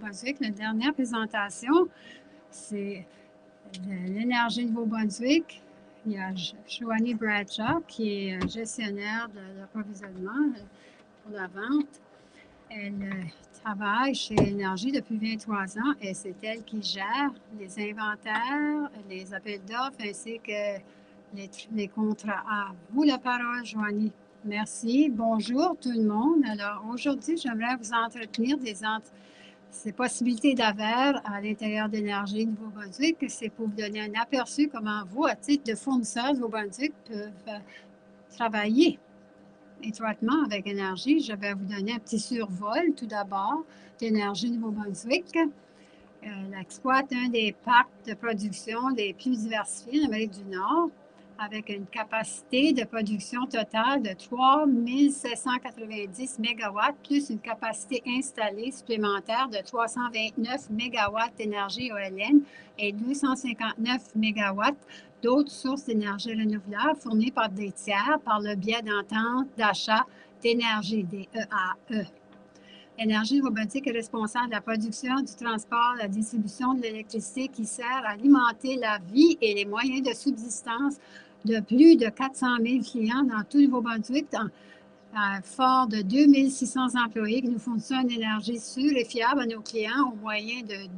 Nouveau-Brunswick. La dernière présentation, c'est l'énergie Nouveau-Brunswick. Il y a Joanie Bradshaw qui est gestionnaire de l'approvisionnement pour la vente. Elle travaille chez Énergie depuis 23 ans et c'est elle qui gère les inventaires, les appels d'offres ainsi que les contrats. À vous la parole, Joanie. Merci. Bonjour tout le monde. Alors aujourd'hui, j'aimerais vous entretenir ces possibilités d'affaires à l'intérieur d'Énergie Nouveau-Brunswick. C'est pour vous donner un aperçu comment vous, à titre de fournisseur Nouveau-Brunswick, peuvent travailler étroitement avec Énergie. Je vais vous donner un petit survol tout d'abord d'Énergie Nouveau-Brunswick. Elle exploite un des parcs de production les plus diversifiés en Amérique du Nord, avec une capacité de production totale de 3 790 MW, plus une capacité installée supplémentaire de 329 MW d'énergie EOLN et 259 MW d'autres sources d'énergie renouvelable fournies par des tiers par le biais d'ententes d'achat d'énergie, des EAE. Énergie Nouveau-Brunswick est responsable de la production, du transport, de la distribution de l'électricité qui sert à alimenter la vie et les moyens de subsistance de plus de 400 000 clients dans tout Nouveau-Brunswick, fort de 2600 employés qui nous fournissent une énergie sûre et fiable à nos clients au moyen de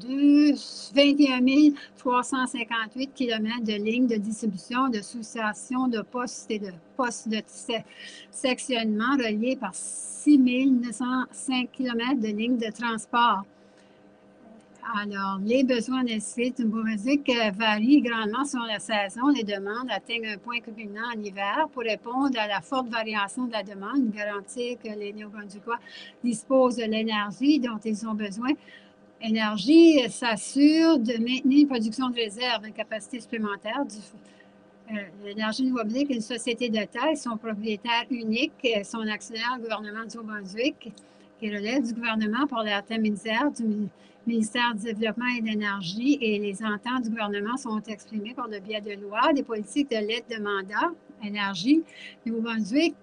21 358 km de lignes de distribution, de sous-stations, de postes et de postes de sectionnement reliés par 6 905 km de lignes de transport. Alors, les besoins nécessités du Nouveau-Brunswick varient grandement selon la saison. Les demandes atteignent un point culminant en hiver. Pour répondre à la forte variation de la demande, garantir que les Néo-Brunswickois disposent de l'énergie dont ils ont besoin, Énergie s'assure de maintenir une production de réserve, une capacité supplémentaire L'énergie Nouveau-Brunswick est une société de taille. Son propriétaire unique, son actionnaire, le gouvernement du Nouveau-Brunswick, qui relève du gouvernement par l'intermédiaire du ministère du Développement et de l'Énergie, et les ententes du gouvernement sont exprimées par le biais de lois, des politiques de l'aide de mandat, énergie. Nouveau-Brunswick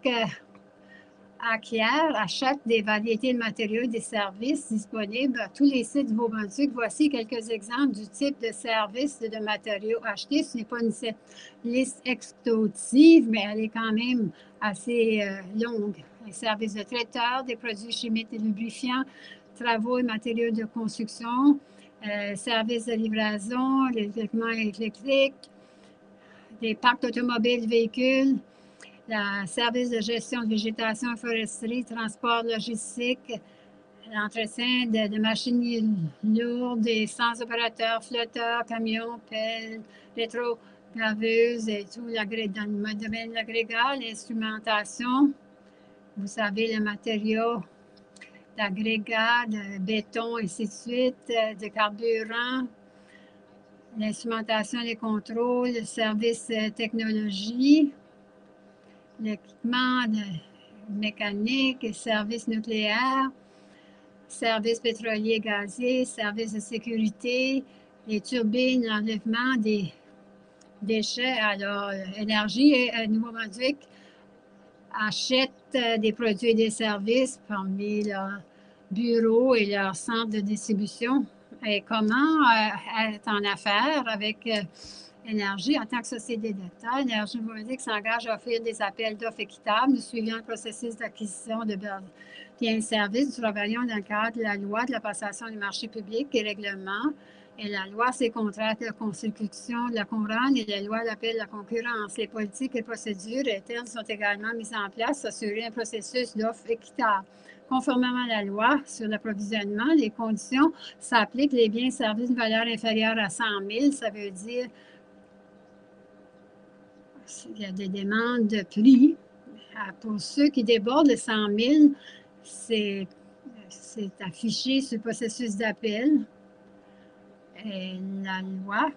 achète des variétés de matériaux et des services disponibles à tous les sites du Nouveau-Brunswick. Voici quelques exemples du type de services et de matériaux achetés. Ce n'est pas une liste exhaustive, mais elle est quand même assez longue. Les services de traiteur, des produits chimiques et lubrifiants, travaux et matériaux de construction, services de livraison, les équipements électriques, des parcs automobiles, véhicules, le service de gestion de végétation et foresterie, transport logistique, l'entretien de machines lourdes et sans opérateurs, flotteurs, camions, pelles, rétrograveuses et tout dans le domaine de l'agrégat, l'instrumentation. Vous savez, le matériau d'agrégat, de béton, et ainsi de suite, de carburant, l'instrumentation, les contrôles, le service technologie, l'équipement mécanique, services nucléaires, services pétroliers gaziers, services de sécurité, les turbines, l'enlèvement des déchets. Alors, Énergie et Nouveau-Brunswick achètent des produits et des services parmi leurs bureaux et leurs centres de distribution. Et comment être en affaires avec Énergie en tant que société d'État? Énergie Nouveau-Brunswick s'engage à offrir des appels d'offres équitables. Nous suivons le processus d'acquisition de biens et services. Nous travaillons dans le cadre de la loi de la passation du marché public et règlement, et la loi sur les contrats de construction de la couronne et la loi d'appel de la concurrence. Les politiques et procédures internes sont également mises en place pour assurer un processus d'offre équitable. Conformément à la loi sur l'approvisionnement, les conditions s'appliquent les biens et services de valeur inférieure à 100 000. Ça veut dire qu'il y a des demandes de prix. Pour ceux qui débordent de 100 000, c'est affiché sur le processus d'appel. Et la loi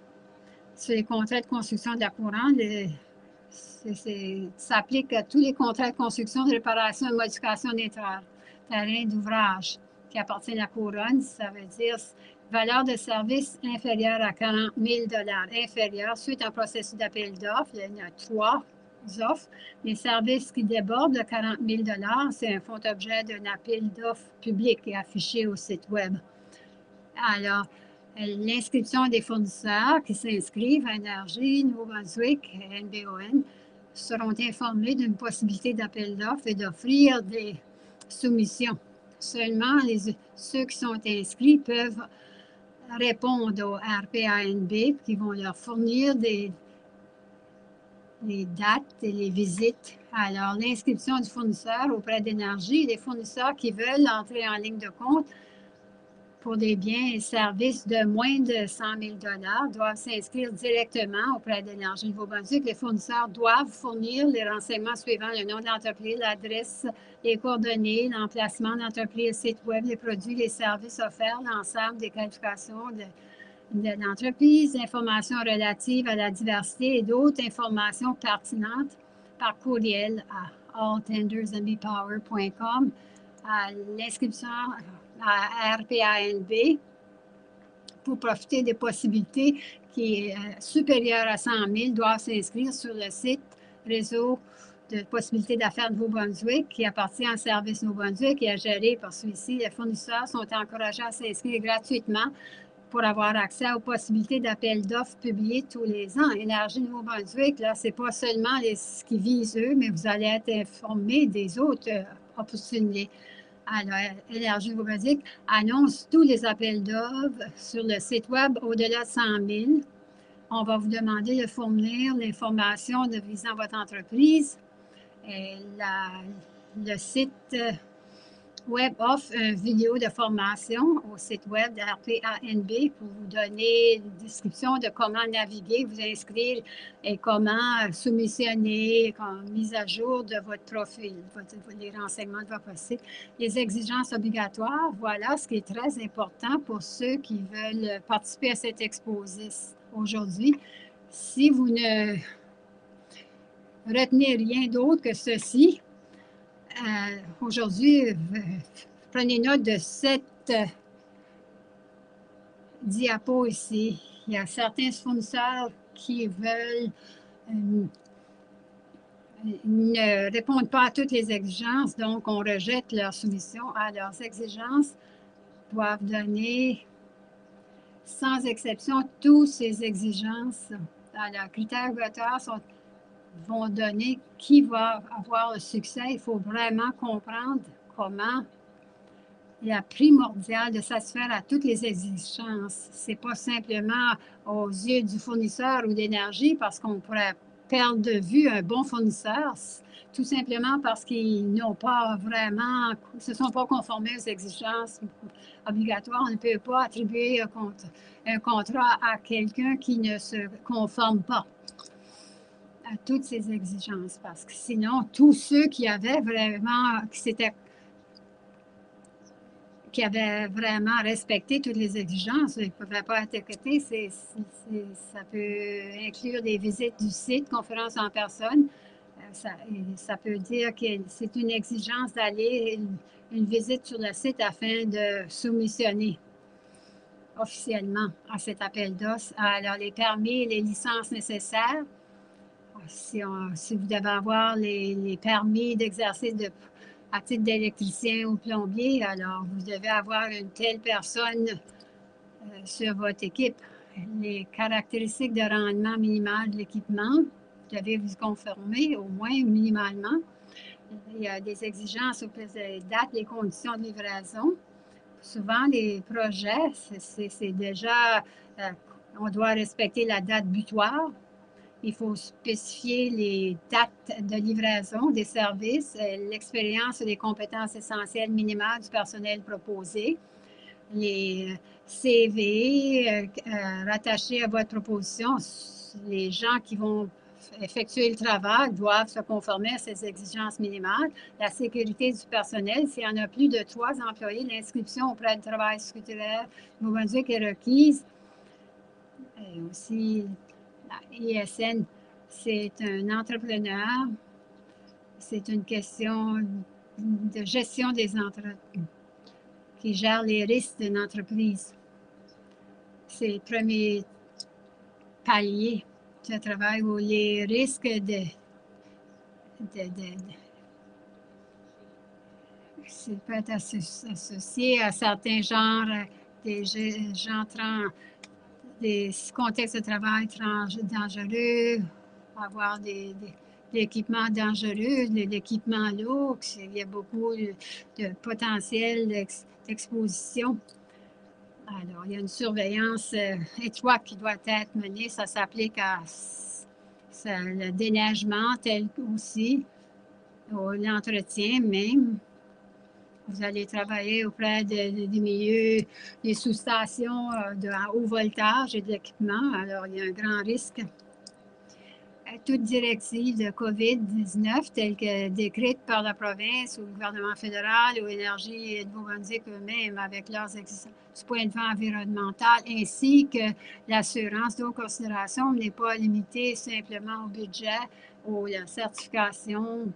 sur les contrats de construction de la couronne s'applique à tous les contrats de construction, de réparation et de modification des terrains d'ouvrage qui appartiennent à la couronne. Ça veut dire valeur de service inférieure à 40 000 inférieure suite à un processus d'appel d'offres. Il y a 3 offres. Les services qui débordent de 40 000 c'est un font objet d'un appel d'offres public et affiché au site Web. Alors, l'inscription des fournisseurs qui s'inscrivent à Énergie Nouveau-Brunswick, NBON, seront informés d'une possibilité d'appel d'offres et d'offrir des soumissions. Seulement, ceux qui sont inscrits peuvent répondre au RPANB qui vont leur fournir les dates et les visites. Alors, l'inscription du fournisseur auprès d'Énergie, les fournisseurs qui veulent entrer en ligne de compte pour des biens et services de moins de 100 000 doivent s'inscrire directement auprès d'Énergie Nouveau-Brunswick. Les fournisseurs doivent fournir les renseignements suivants: le nom de l'entreprise, l'adresse, les coordonnées, l'emplacement de l'entreprise, le site web, les produits, les services offerts, l'ensemble des qualifications de l'entreprise, informations relatives à la diversité et d'autres informations pertinentes par courriel à alltendersandbepower.com, à l'inscription à RPANB pour profiter des possibilités qui est supérieure à 100 000 doivent s'inscrire sur le site Réseau de possibilités d'affaires de Nouveau-Brunswick qui appartient à Service Nouveau-Brunswick et est géré par celui-ci. Les fournisseurs sont encouragés à s'inscrire gratuitement pour avoir accès aux possibilités d'appels d'offres publiés tous les ans. Énergie Nouveau-Brunswick, là, c'est pas seulement ce qui vise eux, mais vous allez être informés des autres opportunités. Alors, Énergie Nouveau-Brunswick annonce tous les appels d'offres sur le site web au-delà de 100 000. On va vous demander de fournir l'information visant votre entreprise. Et le site web offre une vidéo de formation au site web de RPANB pour vous donner une description de comment naviguer, vous inscrire et comment soumissionner, comme mise à jour de votre profil, les renseignements de votre site. Les exigences obligatoires, voilà ce qui est très important pour ceux qui veulent participer à cet exposé aujourd'hui. Si vous ne retenez rien d'autre que ceci, aujourd'hui, prenez note de cette diapo ici. Il y a certains fournisseurs qui veulent ne répondent pas à toutes les exigences, donc on rejette leur soumission. À leurs exigences doivent donner, sans exception, toutes ces exigences. Alors, critères obligatoires vont donner qui va avoir le succès. Il faut vraiment comprendre comment il est primordial de satisfaire à toutes les exigences. Ce n'est pas simplement aux yeux du fournisseur ou d'énergie parce qu'on pourrait perdre de vue un bon fournisseur, tout simplement parce qu'ils n'ont pas vraiment, se sont pas conformés aux exigences obligatoires. On ne peut pas attribuer un contrat à quelqu'un qui ne se conforme pas à toutes ces exigences, parce que sinon, tous ceux qui avaient vraiment, qui avaient vraiment respecté toutes les exigences, ils ne pouvaient pas être écoutés. Ça peut inclure des visites du site, conférences en personne. Ça peut dire que c'est une exigence d'aller une visite sur le site afin de soumissionner officiellement à cet appel d'offres. Alors, les permis et les licences nécessaires. Si vous devez avoir les permis d'exercice à titre d'électricien ou plombier, alors vous devez avoir une telle personne sur votre équipe. Les caractéristiques de rendement minimal de l'équipement, vous devez vous conformer au moins minimalement. Il y a des exigences aux dates, les conditions de livraison. Souvent, les projets, c'est déjà, on doit respecter la date butoir. Il faut spécifier les dates de livraison des services, l'expérience et les compétences essentielles minimales du personnel proposé, les CV rattachés à votre proposition. Les gens qui vont effectuer le travail doivent se conformer à ces exigences minimales. La sécurité du personnel, s'il y en a plus de 3 employés, l'inscription auprès du travail sécuritaire Nouveau-Brunswick est requise. Et aussi, ISN, c'est un entrepreneur. C'est une question de gestion des entreprises qui gère les risques d'une entreprise. C'est le premier palier de travail où les risques peut être associé à certains genres des gens des contextes de travail dangereux, avoir des équipements dangereux, de l'équipement lourd, il y a beaucoup de potentiel d'exposition. Alors, il y a une surveillance étroite qui doit être menée. Ça s'applique à le déneigement tel aussi, l'entretien même. Vous allez travailler auprès des milieux, des sous-stations de haut voltage et de l'équipement. Alors, il y a un grand risque. Toute directive de COVID-19, telle que décrite par la province ou le gouvernement fédéral ou Énergie et Nouveau-Brunswick eux-mêmes avec leurs exigences du point de vue environnemental, ainsi que l'assurance d'eau considération n'est pas limitée simplement au budget ou la certification,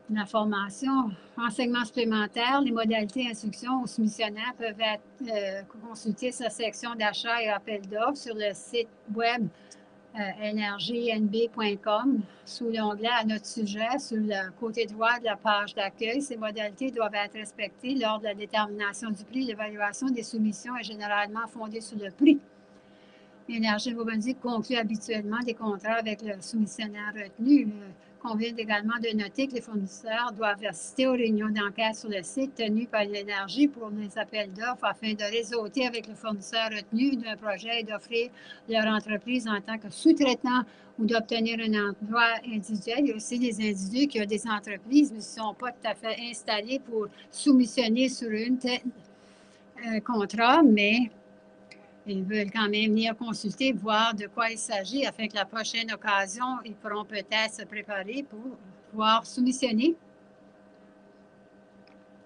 la formation, enseignement supplémentaire, les modalités d'instruction aux soumissionnaires peuvent être consultées sur la section d'achat et appel d'offres sur le site web energienb.com sous l'onglet à notre sujet, sur le côté droit de la page d'accueil. Ces modalités doivent être respectées lors de la détermination du prix. L'évaluation des soumissions est généralement fondée sur le prix. Énergie Nouveau-Brunswick conclut habituellement des contrats avec le soumissionnaire retenu. Convient également de noter que les fournisseurs doivent assister aux réunions d'enquête sur le site tenues par l'Énergie pour les appels d'offres afin de réseauter avec le fournisseur retenu d'un projet et d'offrir leur entreprise en tant que sous-traitant ou d'obtenir un emploi individuel. Il y a aussi des individus qui ont des entreprises mais ne sont pas tout à fait installés pour soumissionner sur un tel contrat, mais ils veulent quand même venir consulter, voir de quoi il s'agit, afin que la prochaine occasion, ils pourront peut-être se préparer pour pouvoir soumissionner.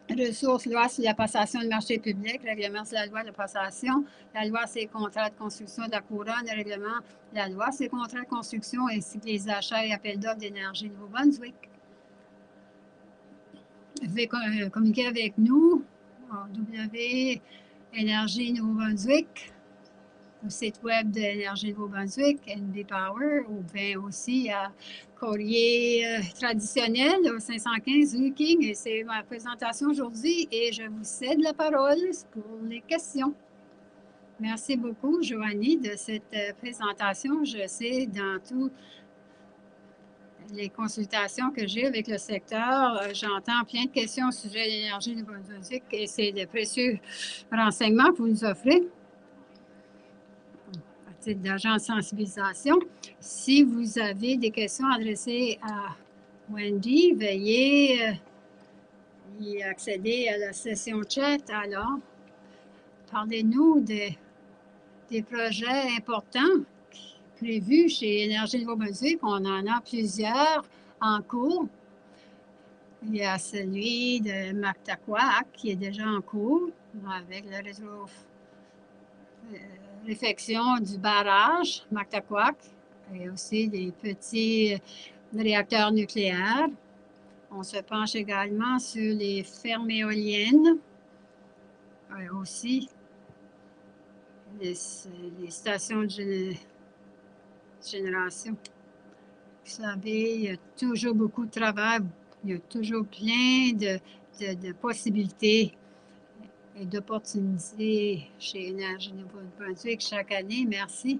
Ressources, loi sur la passation de marché public, règlement sur la loi de passation, la loi sur les contrats de construction de la couronne, le règlement de la loi sur les contrats de construction ainsi que les achats et appels d'offres d'énergie Nouveau-Brunswick. Veuillez communiquer avec nous Énergie Nouveau-Brunswick, au site web de l'Énergie Nouveau-Brunswick, NB Power, ou bien aussi à courrier traditionnel au 515 rue King. Et c'est ma présentation aujourd'hui et je vous cède la parole pour les questions. Merci beaucoup, Joanie, de cette présentation. Je sais, dans toutes les consultations que j'ai avec le secteur, j'entends plein de questions au sujet de l'Énergie Nouveau-Brunswick et c'est de précieux renseignements que vous nous offrez. Titre d'agent de sensibilisation. Si vous avez des questions adressées à Wendy, veuillez y accéder à la session chat. Alors, parlez-nous des projets importants prévus chez Énergie Nouveau-Brunswick. On en a plusieurs en cours. Il y a celui de Mactaquac qui est déjà en cours avec le réseau réfection du barrage Mactaquac et aussi des petits réacteurs nucléaires. On se penche également sur les fermes éoliennes, aussi les stations de génération. Vous savez, il y a toujours beaucoup de travail, il y a toujours plein de possibilités et d'opportunités chez Énergie Nouveau-Brunswick chaque année. Merci.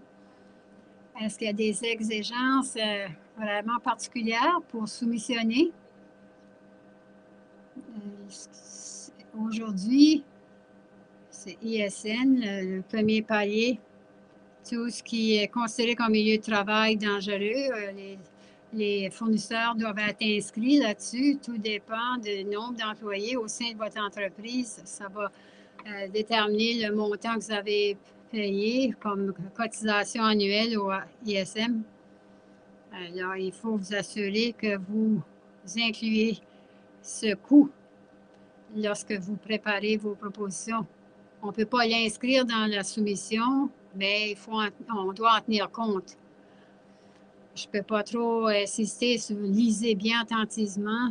Est-ce qu'il y a des exigences vraiment particulières pour soumissionner? Aujourd'hui, c'est ISN, le premier palier. Tout ce qui est considéré comme milieu de travail dangereux, les fournisseurs doivent être inscrits là-dessus. Tout dépend du nombre d'employés au sein de votre entreprise. Ça va déterminer le montant que vous avez payé comme cotisation annuelle au ISM. Alors, il faut vous assurer que vous incluez ce coût lorsque vous préparez vos propositions. On ne peut pas l'inscrire dans la soumission, mais on doit en tenir compte. Je ne peux pas trop insister sur lisez bien attentivement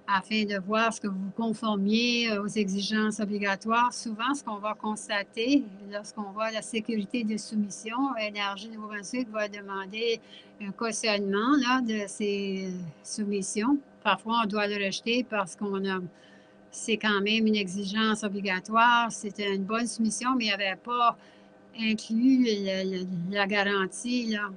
afin de voir ce que vous conformiez aux exigences obligatoires. Souvent, ce qu'on va constater lorsqu'on voit la sécurité de soumission, Énergie Nouveau-Brunswick va demander un cautionnement de ces soumissions. Parfois, on doit le rejeter parce qu'on a c'est quand même une exigence obligatoire. C'était une bonne soumission, mais il n'y avait pas inclus la garantie, là.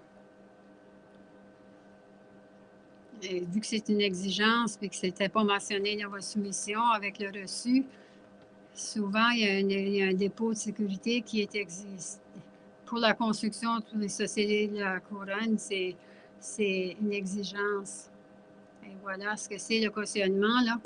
Et vu que c'est une exigence et que ce n'était pas mentionné dans votre soumission avec le reçu, souvent, il y a un dépôt de sécurité qui est existe. Pour la construction, pour les sociétés de la couronne, c'est une exigence. Et voilà ce que c'est le cautionnement, là.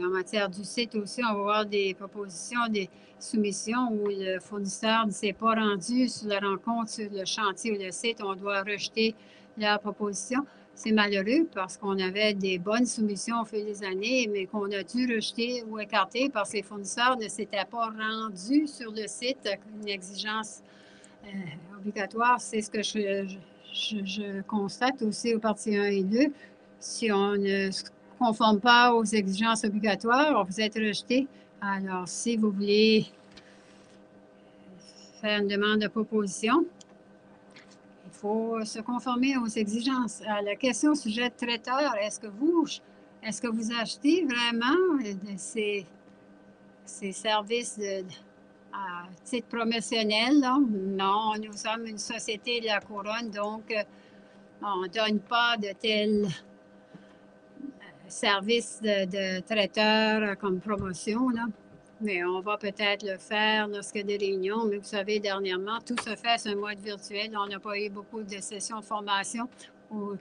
En matière du site aussi, on va voir des propositions, des soumissions où le fournisseur ne s'est pas rendu sur la rencontre, sur le chantier ou le site. On doit rejeter leur proposition. C'est malheureux parce qu'on avait des bonnes soumissions au fil des années, mais qu'on a dû rejeter ou écarter parce que les fournisseurs ne s'étaient pas rendus sur le site. Une exigence obligatoire, c'est ce que je constate aussi aux parties 1 et 2. Si on ne se conforme pas aux exigences obligatoires, vous êtes rejeté. Alors, si vous voulez faire une demande de proposition, il faut se conformer aux exigences. La question sujet de traiteur, est-ce que vous achetez vraiment ces services à titre promotionnel? Là? Non, nous sommes une société de la couronne, donc on ne donne pas de tels services de traiteur comme promotion, là. Mais on va peut-être le faire lorsqu'il y a des réunions. Mais vous savez, dernièrement, tout se fait sur un mode virtuel. On n'a pas eu beaucoup de sessions de formation ou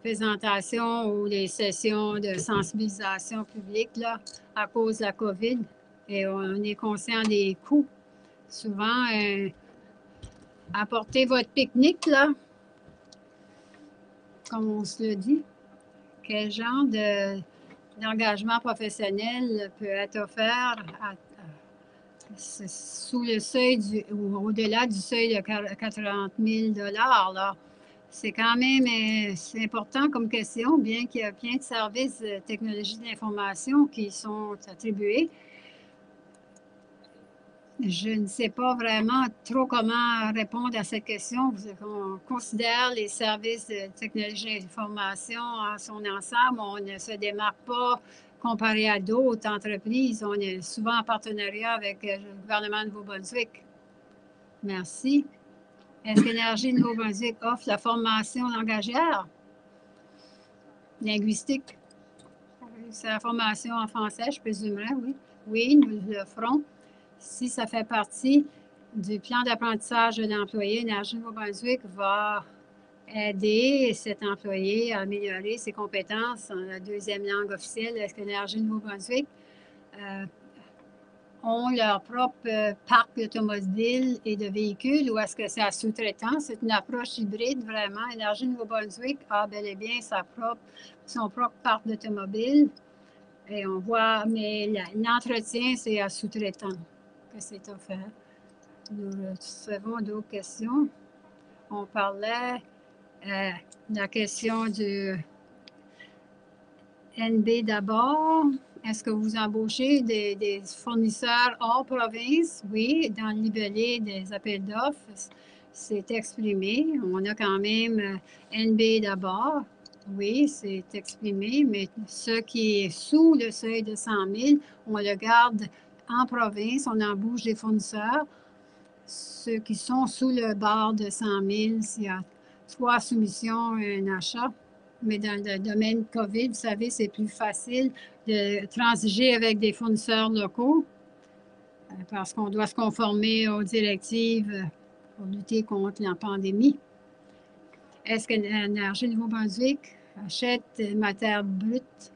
présentations ou des sessions de sensibilisation publique là, à cause de la COVID. Et on est conscient des coûts. Souvent, apportez votre pique-nique, là, comme on se le dit. Quel genre d'engagement professionnel peut être offert sous le seuil ou au-delà du seuil de 40 000 là? C'est quand même c'est important comme question, bien qu'il y ait plein de services de technologie de l'information qui sont attribués. Je ne sais pas vraiment trop comment répondre à cette question. On considère les services de technologie d'information en son ensemble. On ne se démarque pas comparé à d'autres entreprises. On est souvent en partenariat avec le gouvernement de Nouveau-Brunswick. Merci. Est-ce qu'Énergie Nouveau-Brunswick offre la formation langagière? Linguistique? C'est la formation en français, je présumerais, oui. Oui, nous le ferons. Si ça fait partie du plan d'apprentissage de l'employé, Énergie Nouveau-Brunswick va aider cet employé à améliorer ses compétences en la deuxième langue officielle. Est-ce qu'Énergie Nouveau-Brunswick ont leur propre parc automobile et de véhicules ou est-ce que c'est à sous-traitant? C'est une approche hybride, vraiment. Énergie Nouveau-Brunswick a bel et bien son propre parc d'automobile. Et on voit, mais l'entretien, c'est à sous-traitant que c'est offert. Nous recevons d'autres questions. On parlait de la question du NB d'abord. Est-ce que vous embauchez des fournisseurs hors province? Oui, dans le libellé des appels d'offres, c'est exprimé. On a quand même NB d'abord. Oui, c'est exprimé, mais ce qui est sous le seuil de 100 000, on le garde en province, on embauche des fournisseurs. Ceux qui sont sous le bord de 100 000, s'il y a 3 soumissions et un achat. Mais dans le domaine COVID, vous savez, c'est plus facile de transiger avec des fournisseurs locaux parce qu'on doit se conformer aux directives pour lutter contre la pandémie. Est-ce que l'Énergie Nouveau-Brunswick achète matière brute,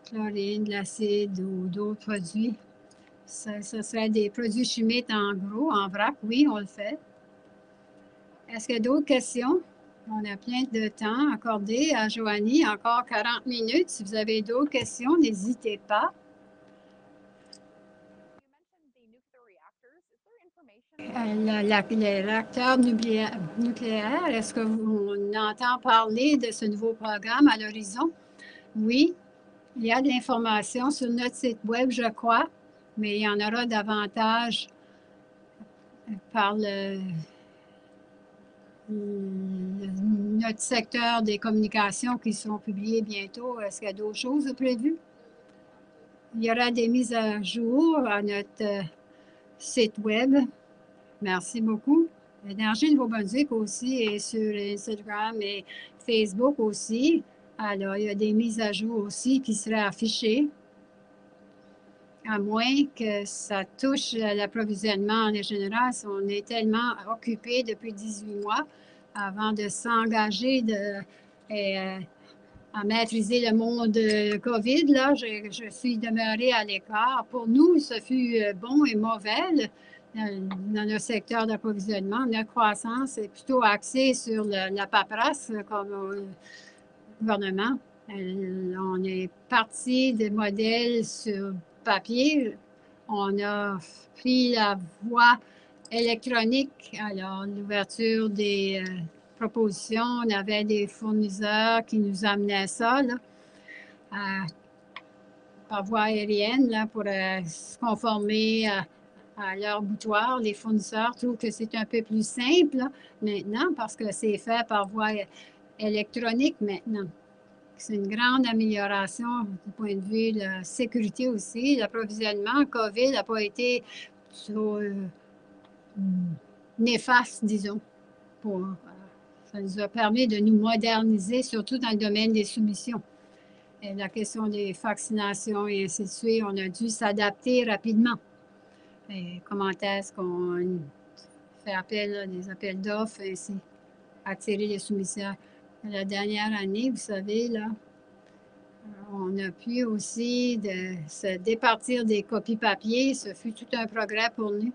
chlorine, de l'acide ou d'autres produits? Ce serait des produits chimiques en gros, en vrac. Oui, on le fait. Est-ce qu'il y a d'autres questions? On a plein de temps accordé à Joanie, encore 40 minutes. Si vous avez d'autres questions, n'hésitez pas. Les réacteurs nucléaires, est-ce qu'on entend parler de ce nouveau programme à l'horizon? Oui, il y a de l'information sur notre site web, je crois, mais il y en aura davantage par notre secteur des communications qui seront publiés bientôt. Est-ce qu'il y a d'autres choses prévues? il y aura des mises à jour à notre site web. Merci beaucoup. Énergie Nouveau-Brunswick aussi est sur Instagram et Facebook aussi. Alors, il y a des mises à jour aussi qui seraient affichées, à moins que ça touche l'approvisionnement en général. On est tellement occupé depuis 18 mois avant de s'engager à maîtriser le monde COVID. Là, je suis demeurée à l'écart. Pour nous, ce fut bon et mauvais dans le secteur d'approvisionnement. Notre croissance est plutôt axée sur la paperasse comme gouvernement. On est parti des modèles sur papier. On a pris la voie électronique. Alors, l'ouverture des propositions, on avait des fournisseurs qui nous amenaient ça là, par voie aérienne là, pour se conformer à leur boutoir. Les fournisseurs trouvent que c'est un peu plus simple là, maintenant parce que c'est fait par voie électronique maintenant. C'est une grande amélioration du point de vue de la sécurité aussi. L'approvisionnement COVID n'a pas été trop néfaste, disons. Ça nous a permis de nous moderniser, surtout dans le domaine des soumissions. Et la question des vaccinations et ainsi de suite, on a dû s'adapter rapidement. Et comment est-ce qu'on fait appel à des appels d'offres et ainsi attirer les soumissions? La dernière année, vous savez, là, on a pu aussi se départir des copies papier. Ce fut tout un progrès pour nous.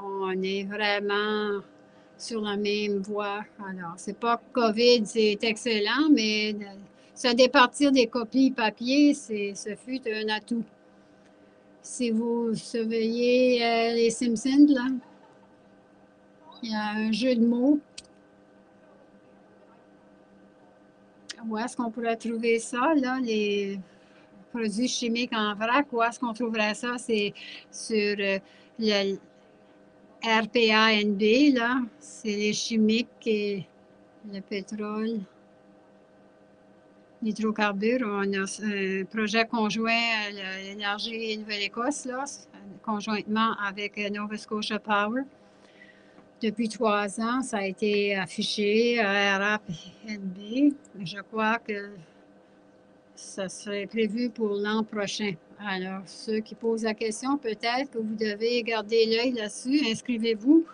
On est vraiment sur la même voie. Alors, c'est pas COVID, c'est excellent, mais se départir des copies papier, ce fut un atout. Si vous surveillez les Simpsons, là, il y a un jeu de mots. Où est-ce qu'on pourrait trouver ça, là, les produits chimiques en vrac? Où est-ce qu'on trouverait ça? C'est sur le RPANB, là. C'est les chimiques et le pétrole, l'hydrocarbure. On a un projet conjoint à l'énergie Nouvelle-Écosse, là, conjointement avec Nova Scotia Power. Depuis 3 ans, ça a été affiché à RAPNB. Je crois que ça serait prévu pour l'an prochain. Alors, ceux qui posent la question, peut-être que vous devez garder l'œil là-dessus. Inscrivez-vous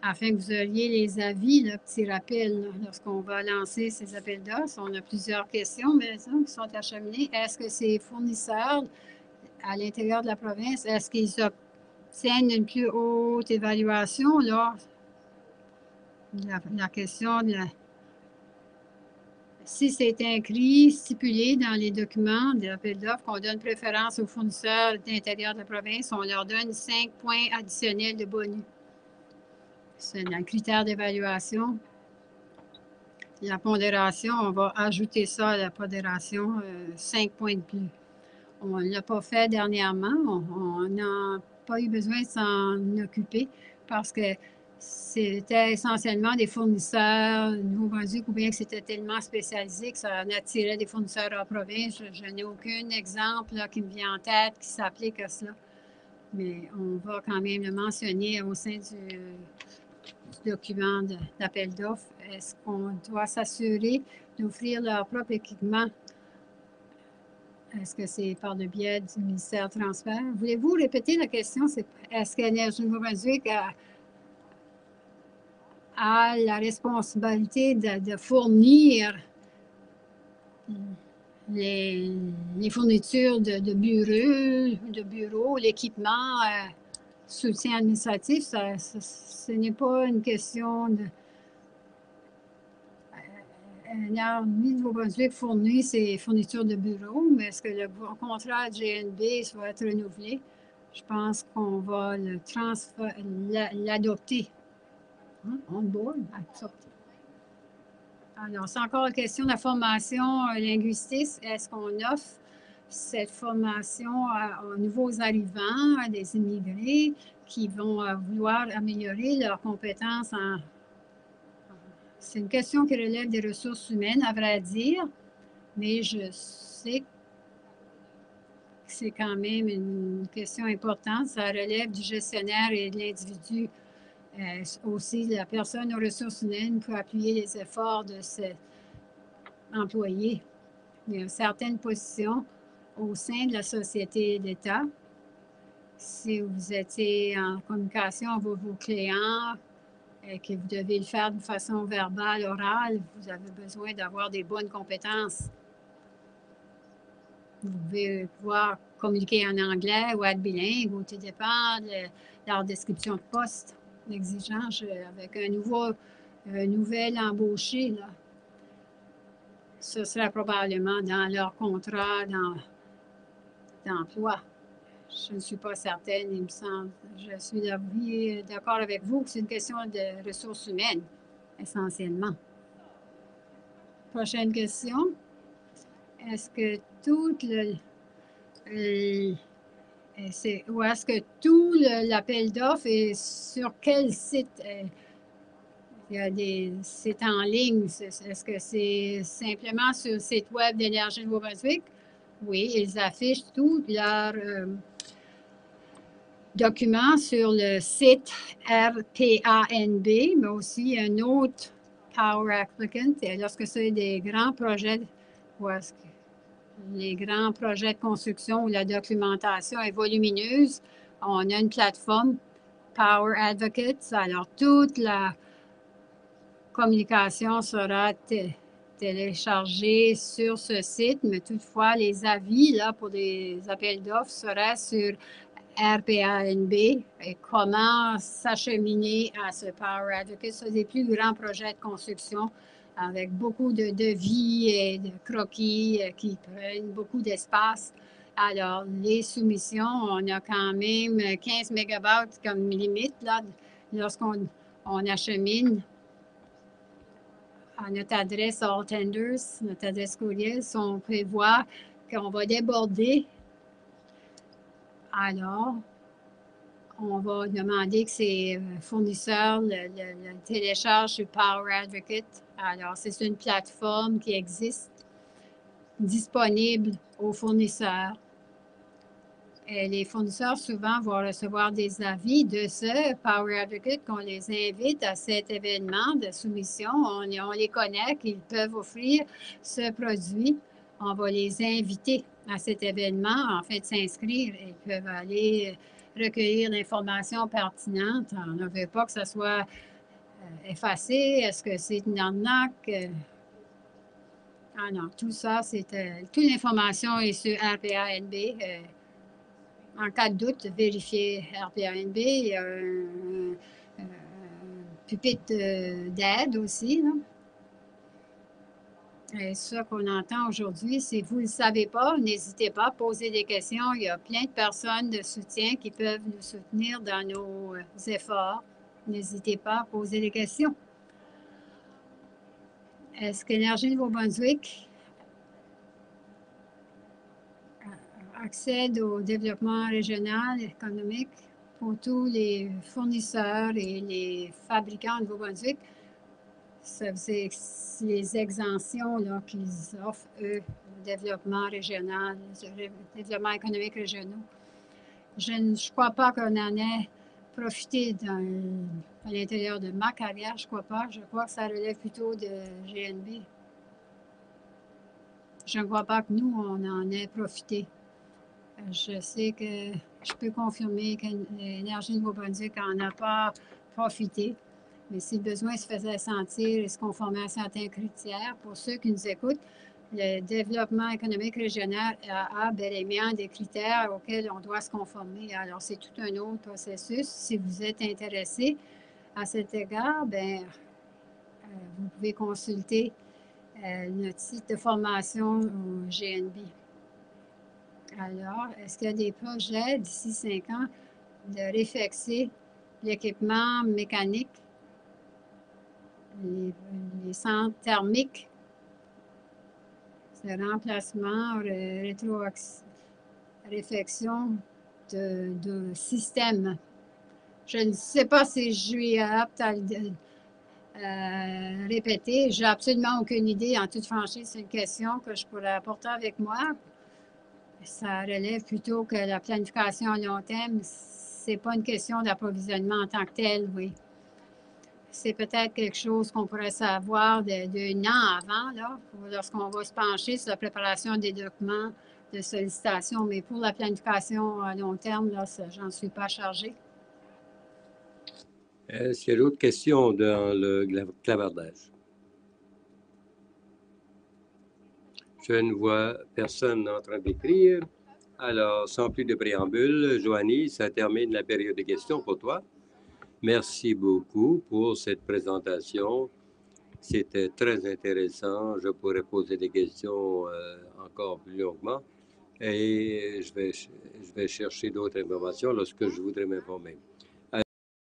afin que vous auriez les avis, le petit rappel, lorsqu'on va lancer ces appels d'offres. On a plusieurs questions, maintenant, qui sont acheminées. Est-ce que ces fournisseurs à l'intérieur de la province, est-ce qu'ils obtiennent une plus haute évaluation? Là, la question de si c'est écrit, stipulé dans les documents de l'appel d'offres qu'on donne préférence aux fournisseurs de l'intérieur de la province, on leur donne 5 points additionnels de bonus. C'est un critère d'évaluation. La pondération, on va ajouter ça à la pondération, 5 points de plus. On ne l'a pas fait dernièrement. On n'a pas eu besoin de s'en occuper parce que c'était essentiellement des fournisseurs Nouveau-Brunswick ou bien que c'était tellement spécialisé que ça en attirait des fournisseurs en province. Je n'ai aucun exemple là, qui me vient en tête qui s'applique à cela. Mais on va quand même le mentionner au sein du document d'appel d'offres. Est-ce qu'on doit s'assurer d'offrir leur propre équipement? Est-ce que c'est par le biais du ministère du Transfert? Voulez-vous répéter la question? Est-ce qu'Énergie Nouveau-Brunswick a la responsabilité de fournir les fournitures de bureaux, l'équipement, soutien administratif? Ce n'est pas une question de... Énergie Nouveau-Brunswick fournit ses fournitures de bureau, mais est-ce que le contrat GNB va être renouvelé? Je pense qu'on va l'adopter. On board, accepté. Alors, c'est encore une question de la formation linguistique. Est-ce qu'on offre cette formation aux nouveaux arrivants, à des immigrés qui vont vouloir améliorer leurs compétences en... C'est une question qui relève des ressources humaines, à vrai dire, mais je sais c'est quand même une question importante. Ça relève du gestionnaire et de l'individu. Aussi, la personne aux ressources humaines peut appuyer les efforts de cet employé. Il y a certaines positions au sein de la société d'État. Si vous étiez en communication avec vos clients et que vous devez le faire de façon verbale, orale, vous avez besoin d'avoir des bonnes compétences. Vous devez pouvoir communiquer en anglais ou être bilingue, ou tout dépend de leur description de poste, l'exigence avec un nouvel embauché, là. Ce serait probablement dans leur contrat d'emploi. Je ne suis pas certaine, il me semble. Je suis d'accord avec vous que c'est une question de ressources humaines, essentiellement. Prochaine question. Est-ce que tout ou est-ce que tout l'appel d'offres est sur quel site? Il y a des sites en ligne. Est-ce que c'est simplement sur le site web d'Énergie Nouveau-Brunswick? Oui, ils affichent tous leurs documents sur le site RPANB, mais aussi un autre Power Applicant. Et lorsque c'est des grands projets, ou est-ce que les grands projets de construction où la documentation est volumineuse, on a une plateforme Power Advocates. Alors, toute la communication sera téléchargée sur ce site, mais toutefois, les avis là, pour des appels d'offres seraient sur RPANB et comment s'acheminer à ce Power Advocate. C'est des plus grands projets de construction avec beaucoup de devis et de croquis qui prennent beaucoup d'espace. Alors, les soumissions, on a quand même 15 MW comme limite là, lorsqu'on achemine à notre adresse All Tenders, notre adresse courriel, si on prévoit qu'on va déborder, alors on va demander que ces fournisseurs le téléchargent sur Power Advocate. Alors, c'est une plateforme qui existe, disponible aux fournisseurs. Et les fournisseurs, souvent, vont recevoir des avis de ce Power Advocate qu'on les invite à cet événement de soumission. On les connaît, qu'ils peuvent offrir ce produit. On va les inviter à cet événement, en fait, s'inscrire. Ils peuvent aller recueillir l'information pertinente. On ne veut pas que ça soit effacé. Est-ce que c'est une arnaque? Ah non, tout ça, toute l'information est sur RPANB. En cas de doute, vérifiez RPANB. Il y a un pupitre d'aide aussi, là. Et ça qu'on entend aujourd'hui, si vous ne le savez pas, n'hésitez pas à poser des questions. Il y a plein de personnes de soutien qui peuvent nous soutenir dans nos efforts. N'hésitez pas à poser des questions. Est-ce qu'Énergie Nouveau-Brunswick accède au développement régional économique pour tous les fournisseurs et les fabricants de Nouveau-Brunswick? C'est les exemptions qu'ils offrent, eux, au développement régional, au développement économique régional. Je ne crois pas qu'on en ait profité à l'intérieur de ma carrière, je crois pas. Je crois que ça relève plutôt de GNB. Je ne crois pas que nous, on en ait profité. Je sais que je peux confirmer que l'Énergie Nouveau-Brunswick n'en a pas profité. Mais si le besoin se faisait sentir et se conformer à certains critères, pour ceux qui nous écoutent, le développement économique régional a bel et bien des critères auxquels on doit se conformer. Alors, c'est tout un autre processus. Si vous êtes intéressé à cet égard, bien, vous pouvez consulter notre site de formation au GNB. Alors, est-ce qu'il y a des projets d'ici 5 ans de réfixer l'équipement mécanique, les centres thermiques, le remplacement, réflexion de système? Je ne sais pas si je suis apte à le répéter. Je n'ai absolument aucune idée. En toute franchise, c'est une question que je pourrais apporter avec moi. ça relève plutôt que la planification à long terme. C'est pas une question d'approvisionnement en tant que tel, oui. C'est peut-être quelque chose qu'on pourrait savoir d'un an avant, là, lorsqu'on va se pencher sur la préparation des documents de sollicitation. Mais pour la planification à long terme, là, j'en suis pas chargée. Est-ce qu'il y a d'autres questions dans le clavardage? Je ne vois personne en train d'écrire. Alors, sans plus de préambule, Joanie, ça termine la période de questions pour toi. Merci beaucoup pour cette présentation. C'était très intéressant. Je pourrais poser des questions encore plus longuement et je vais chercher d'autres informations lorsque je voudrais m'informer.